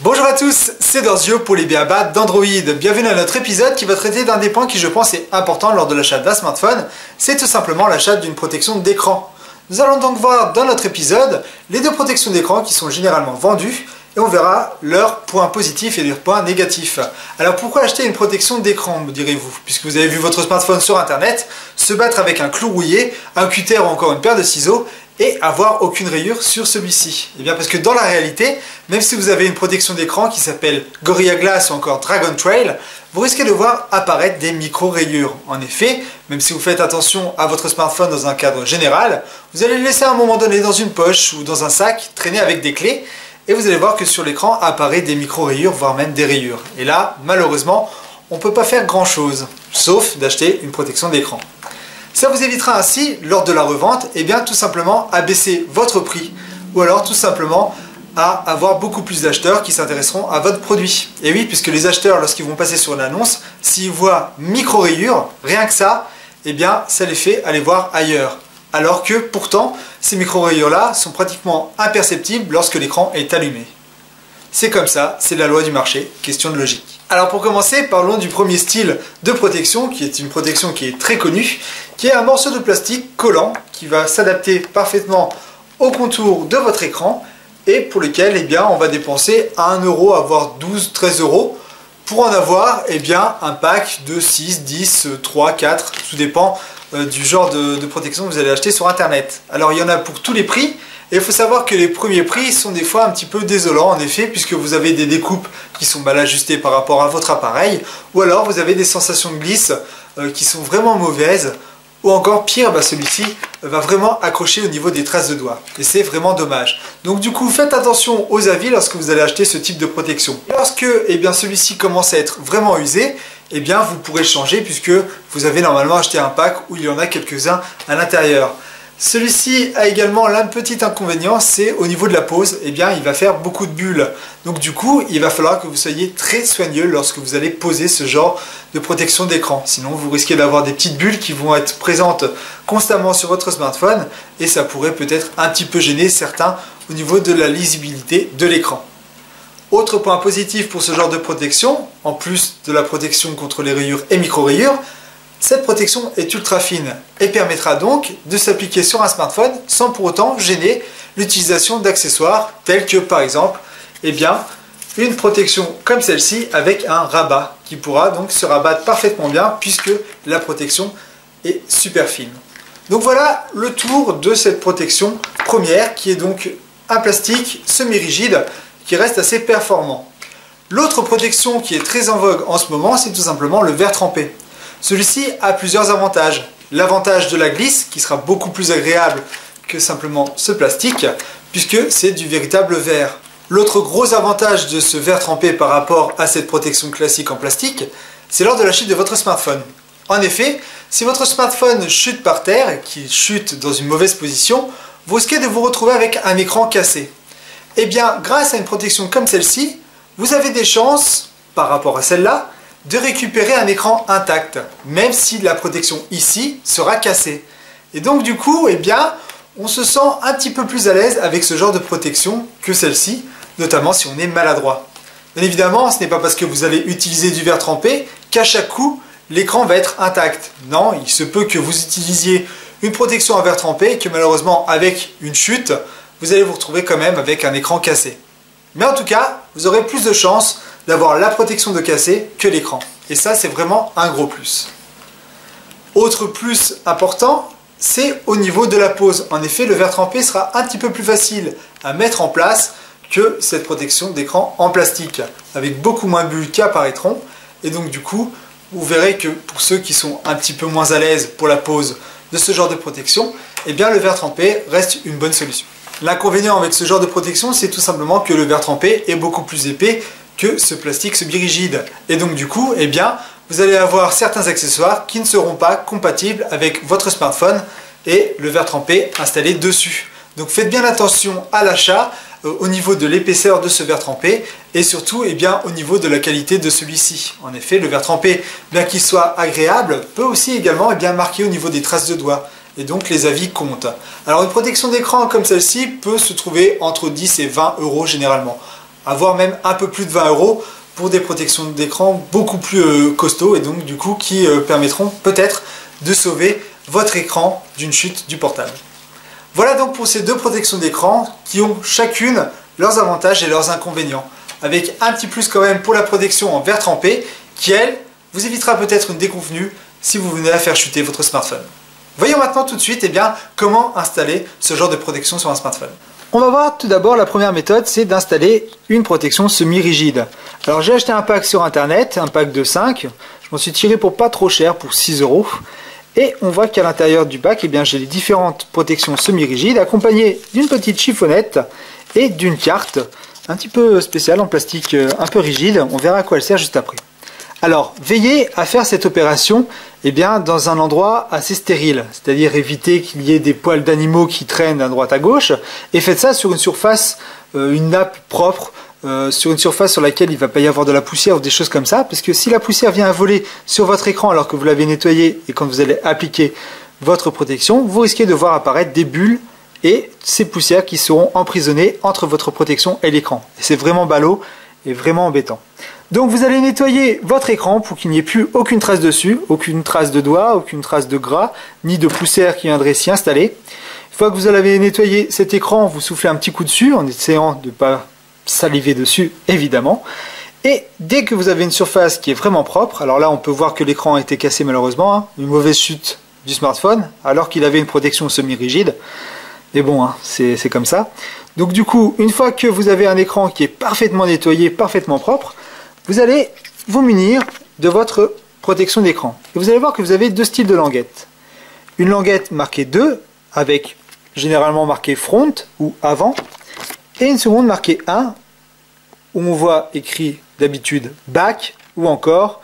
Bonjour à tous, c'est Dorzio pour les b.a.-ba d'Android. Bienvenue à notre épisode qui va traiter d'un des points qui je pense est important lors de l'achat d'un smartphone, c'est tout simplement l'achat d'une protection d'écran. Nous allons donc voir dans notre épisode les deux protections d'écran qui sont généralement vendues et on verra leurs points positifs et leurs points négatifs. Alors pourquoi acheter une protection d'écran, me direz-vous? Puisque vous avez vu votre smartphone sur internet se battre avec un clou rouillé, un cutter ou encore une paire de ciseaux et avoir aucune rayure sur celui-ci. Et bien parce que dans la réalité, même si vous avez une protection d'écran qui s'appelle Gorilla Glass ou encore Dragon Trail, vous risquez de voir apparaître des micro-rayures. En effet, même si vous faites attention à votre smartphone dans un cadre général, vous allez le laisser à un moment donné dans une poche ou dans un sac, traîner avec des clés, et vous allez voir que sur l'écran apparaît des micro-rayures, voire même des rayures. Et là, malheureusement, on ne peut pas faire grand-chose, sauf d'acheter une protection d'écran. Ça vous évitera ainsi, lors de la revente, et bien tout simplement à baisser votre prix, ou alors tout simplement à avoir beaucoup plus d'acheteurs qui s'intéresseront à votre produit. Et oui, puisque les acheteurs, lorsqu'ils vont passer sur l'annonce, s'ils voient micro-rayures, rien que ça, et bien ça les fait aller voir ailleurs. Alors que pourtant, ces micro-rayures-là sont pratiquement imperceptibles lorsque l'écran est allumé. C'est comme ça, c'est la loi du marché, question de logique. Alors pour commencer, parlons du premier style de protection, qui est une protection qui est très connue, qui est un morceau de plastique collant, qui va s'adapter parfaitement au contour de votre écran, et pour lequel eh bien, on va dépenser 1 €, voire 12, 13 € pour en avoir eh bien, un pack de 6, 10, 3, 4, tout dépend du genre de protection que vous allez acheter sur internet. Alors il y en a pour tous les prix, et il faut savoir que les premiers prix sont des fois un petit peu désolants en effet, puisque vous avez des découpes qui sont mal ajustées par rapport à votre appareil, ou alors vous avez des sensations de glisse qui sont vraiment mauvaises, ou encore pire, celui-ci va vraiment accrocher au niveau des traces de doigts. Et c'est vraiment dommage. Donc du coup, faites attention aux avis lorsque vous allez acheter ce type de protection. Lorsque celui-ci commence à être vraiment usé, eh bien vous pourrez changer puisque vous avez normalement acheté un pack où il y en a quelques-uns à l'intérieur. Celui-ci a également l'un petit inconvénient, c'est au niveau de la pose, eh bien il va faire beaucoup de bulles. Donc du coup, il va falloir que vous soyez très soigneux lorsque vous allez poser ce genre de protection d'écran. Sinon, vous risquez d'avoir des petites bulles qui vont être présentes constamment sur votre smartphone et ça pourrait peut-être un petit peu gêner certains au niveau de la lisibilité de l'écran. Autre point positif pour ce genre de protection, en plus de la protection contre les rayures et micro-rayures, cette protection est ultra fine et permettra donc de s'appliquer sur un smartphone sans pour autant gêner l'utilisation d'accessoires tels que par exemple une protection comme celle-ci avec un rabat qui pourra donc se rabattre parfaitement bien puisque la protection est super fine. Donc voilà le tour de cette protection première qui est donc un plastique semi-rigide qui reste assez performant. L'autre protection qui est très en vogue en ce moment, c'est tout simplement le verre trempé. Celui-ci a plusieurs avantages. L'avantage de la glisse, qui sera beaucoup plus agréable que simplement ce plastique, puisque c'est du véritable verre. L'autre gros avantage de ce verre trempé par rapport à cette protection classique en plastique, c'est lors de la chute de votre smartphone. En effet, si votre smartphone chute par terre, qu'il chute dans une mauvaise position, vous risquez de vous retrouver avec un écran cassé. Eh bien, grâce à une protection comme celle-ci, vous avez des chances, par rapport à celle-là, de récupérer un écran intact, même si la protection ici sera cassée. Et donc du coup, on se sent un petit peu plus à l'aise avec ce genre de protection que celle-ci, notamment si on est maladroit. Bien évidemment, ce n'est pas parce que vous allez utiliser du verre trempé qu'à chaque coup, l'écran va être intact. Non, il se peut que vous utilisiez une protection en verre trempé et que malheureusement, avec une chute, vous allez vous retrouver quand même avec un écran cassé. Mais en tout cas, vous aurez plus de chances d'avoir la protection de casser que l'écran. Et ça, c'est vraiment un gros plus. Autre plus important, c'est au niveau de la pose. En effet, le verre trempé sera un petit peu plus facile à mettre en place que cette protection d'écran en plastique, avec beaucoup moins de bulles qui apparaîtront. Et donc du coup, vous verrez que pour ceux qui sont un petit peu moins à l'aise pour la pose de ce genre de protection, le verre trempé reste une bonne solution. L'inconvénient avec ce genre de protection, c'est tout simplement que le verre trempé est beaucoup plus épais que ce plastique semi-rigide. Et donc du coup, vous allez avoir certains accessoires qui ne seront pas compatibles avec votre smartphone et le verre trempé installé dessus. Donc faites bien attention à l'achat au niveau de l'épaisseur de ce verre trempé et surtout au niveau de la qualité de celui-ci. En effet, le verre trempé, bien qu'il soit agréable, peut aussi également marquer au niveau des traces de doigts. et donc les avis comptent. Alors une protection d'écran comme celle-ci peut se trouver entre 10 et 20 euros généralement, voire même un peu plus de 20 euros pour des protections d'écran beaucoup plus costauds et donc du coup qui permettront peut-être de sauver votre écran d'une chute du portable. Voilà donc pour ces deux protections d'écran qui ont chacune leurs avantages et leurs inconvénients, avec un petit plus quand même pour la protection en verre trempé qui elle vous évitera peut-être une déconvenue si vous venez à faire chuter votre smartphone. Voyons maintenant tout de suite comment installer ce genre de protection sur un smartphone. On va voir tout d'abord la première méthode, c'est d'installer une protection semi-rigide. Alors j'ai acheté un pack sur internet, un pack de 5, je m'en suis tiré pour pas trop cher, pour 6 euros. Et on voit qu'à l'intérieur du pack, j'ai les différentes protections semi-rigides accompagnées d'une petite chiffonnette et d'une carte un petit peu spéciale en plastique un peu rigide. On verra à quoi elle sert juste après. Alors, veillez à faire cette opération dans un endroit assez stérile, c'est-à-dire éviter qu'il y ait des poils d'animaux qui traînent à droite à gauche, et faites ça sur une surface, une nappe propre, sur une surface sur laquelle il ne va pas y avoir de la poussière ou des choses comme ça, parce que si la poussière vient à voler sur votre écran alors que vous l'avez nettoyé et quand vous allez appliquer votre protection, vous risquez de voir apparaître des bulles et ces poussières qui seront emprisonnées entre votre protection et l'écran. Et c'est vraiment ballot et vraiment embêtant. Donc vous allez nettoyer votre écran pour qu'il n'y ait plus aucune trace dessus, aucune trace de doigt, aucune trace de gras, ni de poussière qui viendrait s'y installer. Une fois que vous avez nettoyé cet écran, vous soufflez un petit coup dessus en essayant de ne pas saliver dessus évidemment. Et dès que vous avez une surface qui est vraiment propre, alors là on peut voir que l'écran a été cassé malheureusement, une mauvaise chute du smartphone alors qu'il avait une protection semi-rigide. Mais bon, c'est comme ça. Donc du coup, une fois que vous avez un écran qui est parfaitement nettoyé, parfaitement propre, vous allez vous munir de votre protection d'écran. Et vous allez voir que vous avez deux styles de languettes. Une languette marquée 2, avec généralement marqué front ou avant, et une seconde marquée 1, où on voit écrit d'habitude back ou encore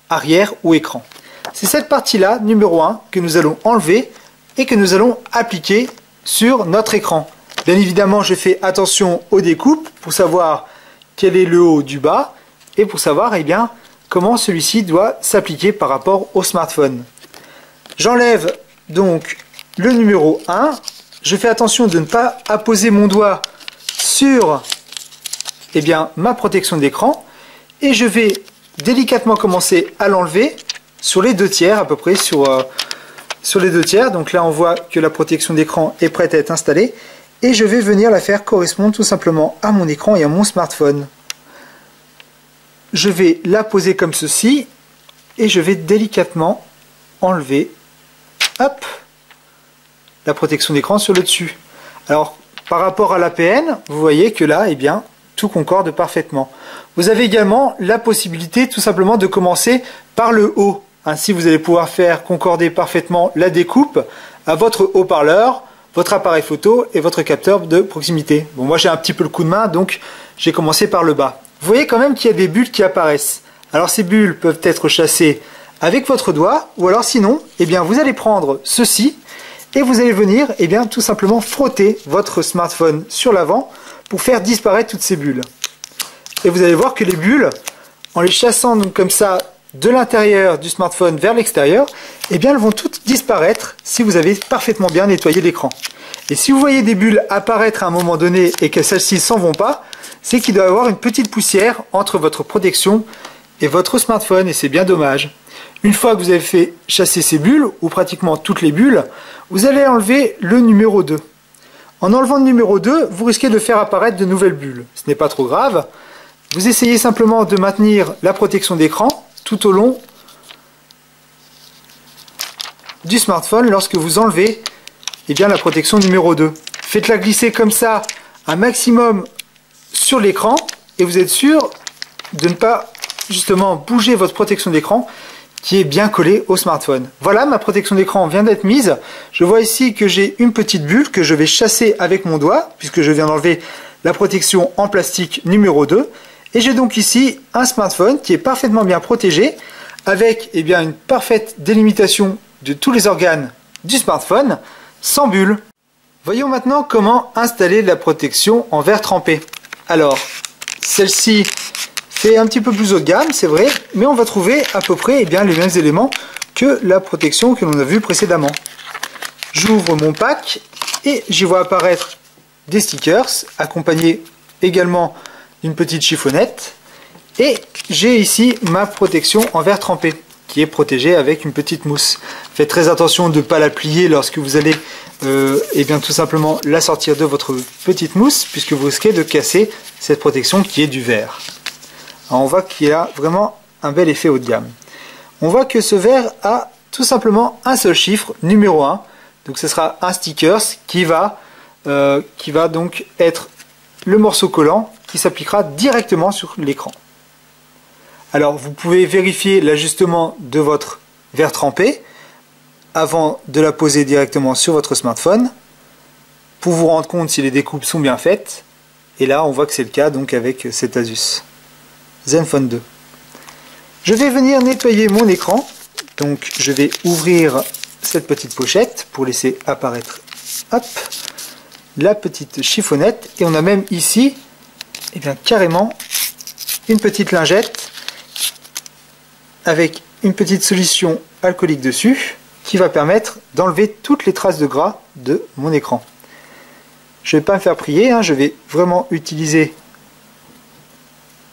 arrière ou écran. C'est cette partie-là, numéro 1, que nous allons enlever et que nous allons appliquer sur notre écran. Bien évidemment, je fais attention aux découpes pour savoir quel est le haut du bas et pour savoir comment celui-ci doit s'appliquer par rapport au smartphone. J'enlève donc le numéro 1. Je fais attention de ne pas apposer mon doigt sur ma protection d'écran et je vais délicatement commencer à l'enlever sur les 2 tiers, à peu près sur les 2 tiers. Donc là, on voit que la protection d'écran est prête à être installée et je vais venir la faire correspondre tout simplement à mon écran et à mon smartphone. Je vais la poser comme ceci et je vais délicatement enlever la protection d'écran sur le dessus. Alors par rapport à l'APN, vous voyez que là tout concorde parfaitement. Vous avez également la possibilité tout simplement de commencer par le haut. Ainsi vous allez pouvoir faire concorder parfaitement la découpe à votre haut-parleur, votre appareil photo et votre capteur de proximité. Bon, moi j'ai un petit peu le coup de main, donc j'ai commencé par le bas. Vous voyez quand même qu'il y a des bulles qui apparaissent. Alors ces bulles peuvent être chassées avec votre doigt, ou alors sinon, vous allez prendre ceci et vous allez venir tout simplement frotter votre smartphone sur l'avant pour faire disparaître toutes ces bulles. Et vous allez voir que les bulles, en les chassant donc comme ça de l'intérieur du smartphone vers l'extérieur, elles vont toutes disparaître si vous avez parfaitement bien nettoyé l'écran. Et si vous voyez des bulles apparaître à un moment donné et que celles-ci s'en vont pas, c'est qu'il doit y avoir une petite poussière entre votre protection et votre smartphone, et c'est bien dommage. Une fois que vous avez fait chasser ces bulles, ou pratiquement toutes les bulles, vous allez enlever le numéro 2. En enlevant le numéro 2, vous risquez de faire apparaître de nouvelles bulles. Ce n'est pas trop grave. Vous essayez simplement de maintenir la protection d'écran tout au long du smartphone lorsque vous enlevez la protection numéro 2. Faites-la glisser comme ça un maximum sur l'écran et vous êtes sûr de ne pas justement bouger votre protection d'écran qui est bien collée au smartphone. Voilà, ma protection d'écran vient d'être mise. Je vois ici que j'ai une petite bulle que je vais chasser avec mon doigt puisque je viens d'enlever la protection en plastique numéro 2. Et j'ai donc ici un smartphone qui est parfaitement bien protégé avec une parfaite délimitation de tous les organes du smartphone sans bulle. Voyons maintenant comment installer la protection en verre trempé. Alors, celle-ci fait un petit peu plus haut de gamme, c'est vrai, mais on va trouver à peu près les mêmes éléments que la protection que l'on a vue précédemment. J'ouvre mon pack et j'y vois apparaître des stickers, accompagnés également d'une petite chiffonnette. Et j'ai ici ma protection en verre trempé, qui est protégée avec une petite mousse. Faites très attention de ne pas la plier lorsque vous allez tout simplement la sortir de votre petite mousse, puisque vous risquez de casser cette protection qui est du verre. Alors on voit qu'il y a vraiment un bel effet haut de gamme. On voit que ce verre a tout simplement un seul chiffre, numéro 1. Donc ce sera un sticker qui va donc être le morceau collant qui s'appliquera directement sur l'écran. Alors vous pouvez vérifier l'ajustement de votre verre trempé avant de la poser directement sur votre smartphone pour vous rendre compte si les découpes sont bien faites. Et là on voit que c'est le cas donc avec cet Asus Zenfone 2. Je vais venir nettoyer mon écran. Donc je vais ouvrir cette petite pochette pour laisser apparaître la petite chiffonnette. Et on a même ici carrément une petite lingette avec une petite solution alcoolique dessus qui va permettre d'enlever toutes les traces de gras de mon écran. Je ne vais pas me faire prier, je vais vraiment utiliser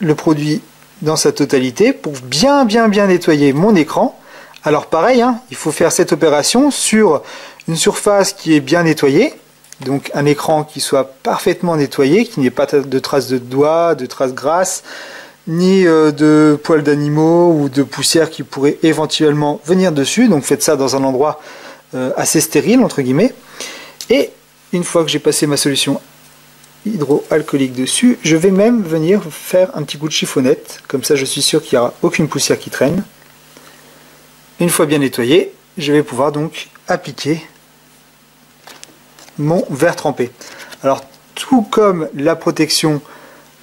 le produit dans sa totalité pour bien nettoyer mon écran. Alors pareil, il faut faire cette opération sur une surface qui est bien nettoyée, donc un écran qui soit parfaitement nettoyé, qui n'ait pas de traces de doigts, de traces grasses, ni de poils d'animaux ou de poussière qui pourrait éventuellement venir dessus. Donc faites ça dans un endroit assez stérile entre guillemets. Et une fois que j'ai passé ma solution hydroalcoolique dessus, je vais même venir faire un petit coup de chiffonnette, comme ça je suis sûr qu'il n'y aura aucune poussière qui traîne. Une fois bien nettoyé, je vais pouvoir donc appliquer mon verre trempé. Alors tout comme la protection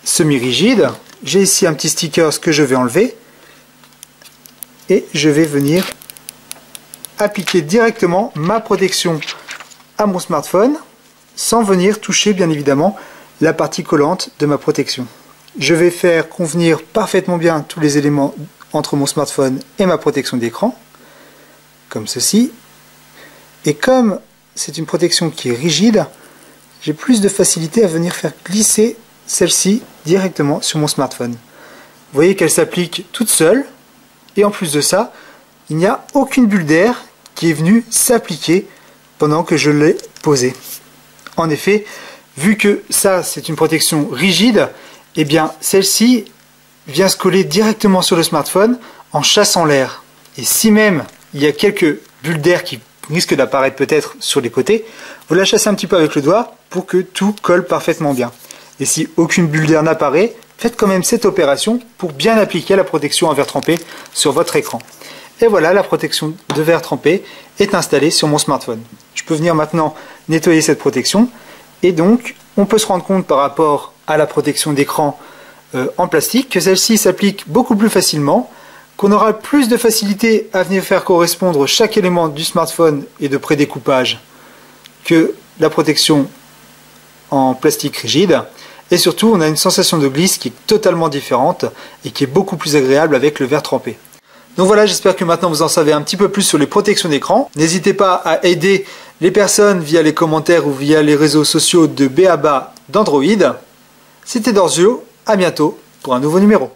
semi-rigide, j'ai ici un petit sticker que je vais enlever et je vais venir appliquer directement ma protection à mon smartphone sans venir toucher bien évidemment la partie collante de ma protection. Je vais faire convenir parfaitement bien tous les éléments entre mon smartphone et ma protection d'écran, comme ceci. Et comme c'est une protection qui est rigide, j'ai plus de facilité à venir faire glisser celle-ci directement sur mon smartphone. Vous voyez qu'elle s'applique toute seule, et en plus de ça, il n'y a aucune bulle d'air qui est venue s'appliquer pendant que je l'ai posée. En effet, vu que ça c'est une protection rigide, eh bien celle-ci vient se coller directement sur le smartphone en chassant l'air. Et si même il y a quelques bulles d'air qui risquent d'apparaître peut-être sur les côtés, vous la chassez un petit peu avec le doigt pour que tout colle parfaitement bien. Et si aucune bulle d'air n'apparaît, faites quand même cette opération pour bien appliquer la protection en verre trempé sur votre écran. Et voilà, la protection de verre trempé est installée sur mon smartphone. Je peux venir maintenant nettoyer cette protection. Et donc, on peut se rendre compte par rapport à la protection d'écran en plastique que celle-ci s'applique beaucoup plus facilement, qu'on aura plus de facilité à venir faire correspondre chaque élément du smartphone et de prédécoupage que la protection en plastique rigide. Et surtout, on a une sensation de glisse qui est totalement différente et qui est beaucoup plus agréable avec le verre trempé. Donc voilà, j'espère que maintenant vous en savez un petit peu plus sur les protections d'écran. N'hésitez pas à aider les personnes via les commentaires ou via les réseaux sociaux de B.A.B.A. d'Android. C'était Dorzio, à bientôt pour un nouveau numéro.